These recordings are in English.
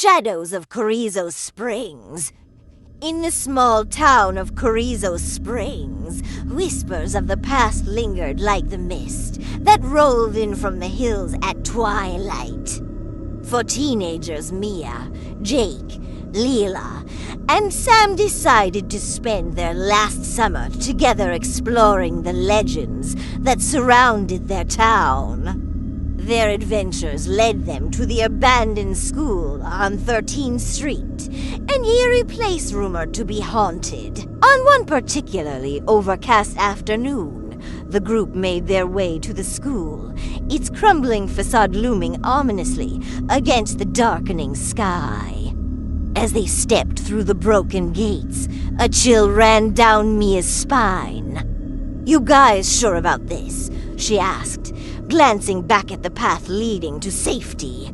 shadows of Carrizo Springs. In the small town of Carrizo Springs, whispers of the past lingered like the mist that rolled in from the hills at twilight. For teenagers Mia, Jake, Leela, and Sam decided to spend their last summer together exploring the legends that surrounded their town. Their adventures led them to the abandoned school on 13th Street, an eerie place rumored to be haunted. On one particularly overcast afternoon, the group made their way to the school, its crumbling facade looming ominously against the darkening sky. As they stepped through the broken gates, a chill ran down Mia's spine. "You guys sure about this?" she asked, glancing back at the path leading to safety.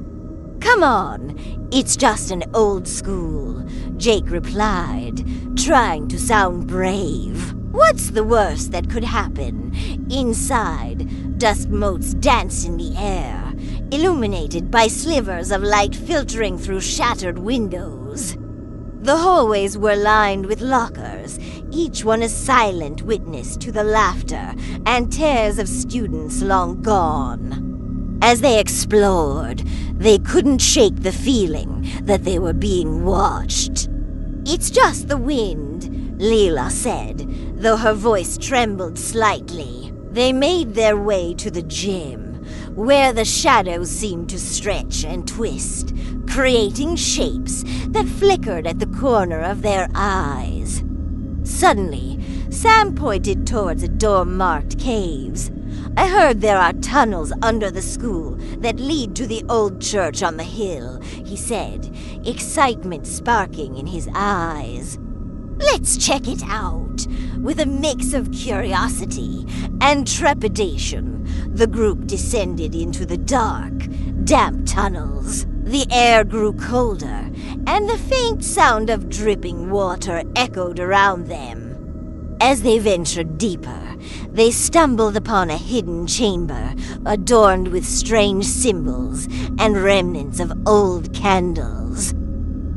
"Come on, it's just an old school," Jake replied, trying to sound brave. "What's the worst that could happen?" Inside, dust motes danced in the air, illuminated by slivers of light filtering through shattered windows. The hallways were lined with lockers, each one a silent witness to the laughter and tears of students long gone. As they explored, they couldn't shake the feeling that they were being watched. "It's just the wind," Leela said, though her voice trembled slightly. They made their way to the gym, where the shadows seemed to stretch and twist, creating shapes that flickered at the corner of their eyes. Suddenly, Sam pointed towards a door marked caves. "I heard there are tunnels under the school that lead to the old church on the hill," he said, excitement sparking in his eyes. "Let's check it out." With a mix of curiosity and trepidation, the group descended into the dark, damp tunnels. The air grew colder, and the faint sound of dripping water echoed around them. As they ventured deeper, they stumbled upon a hidden chamber adorned with strange symbols and remnants of old candles.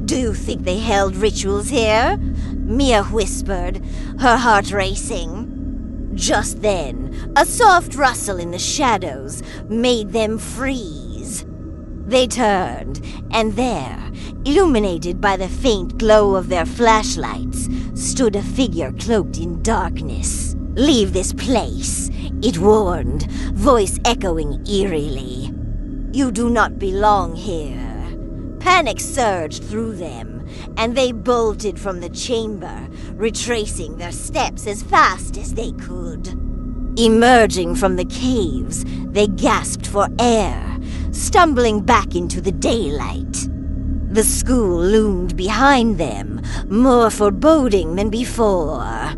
"Do you think they held rituals here?" Mia whispered, her heart racing. Just then, a soft rustle in the shadows made them freeze. They turned, and there, illuminated by the faint glow of their flashlights, stood a figure cloaked in darkness. "Leave this place," it warned, voice echoing eerily. "You do not belong here." Panic surged through them, and they bolted from the chamber, retracing their steps as fast as they could. Emerging from the caves, they gasped for air, stumbling back into the daylight. The school loomed behind them, more foreboding than before.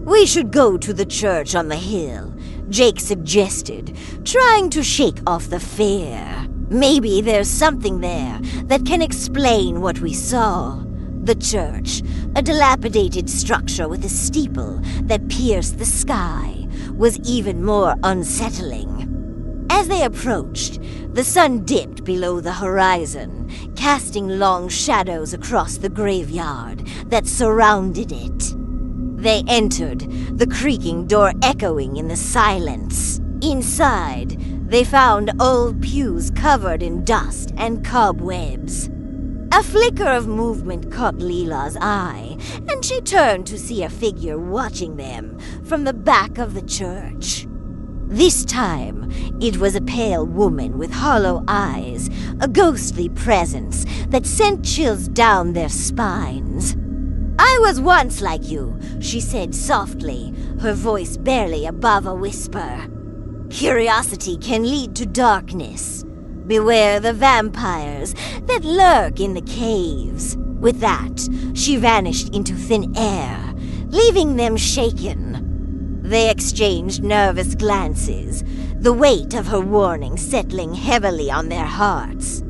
"We should go to the church on the hill," Jake suggested, trying to shake off the fear. "Maybe there's something there that can explain what we saw." The church, a dilapidated structure with a steeple that pierced the sky, was even more unsettling. As they approached, the sun dipped below the horizon, casting long shadows across the graveyard that surrounded it. They entered, the creaking door echoing in the silence. Inside, they found old pews covered in dust and cobwebs. A flicker of movement caught Leela's eye, and she turned to see a figure watching them from the back of the church. This time, it was a pale woman with hollow eyes, a ghostly presence that sent chills down their spines. "I was once like you," she said softly, her voice barely above a whisper. "Curiosity can lead to darkness. Beware the vampires that lurk in the caves." With that, she vanished into thin air, leaving them shaken. They exchanged nervous glances, the weight of her warning settling heavily on their hearts.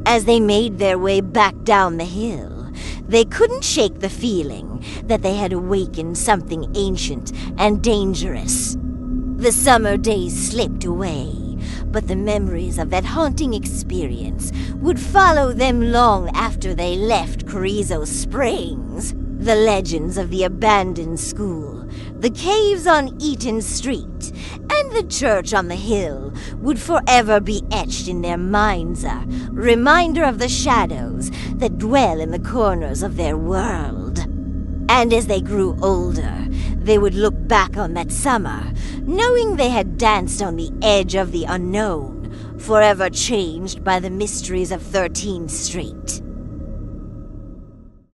As they made their way back down the hill, they couldn't shake the feeling that they had awakened something ancient and dangerous. The summer days slipped away, but the memories of that haunting experience would follow them long after after they left Carrizo Springs, the legends of the abandoned school, the caves on Eaton Street, and the church on the hill would forever be etched in their minds, a reminder of the shadows that dwell in the corners of their world. And as they grew older, they would look back on that summer, knowing they had danced on the edge of the unknown, forever changed by the mysteries of 13th Street.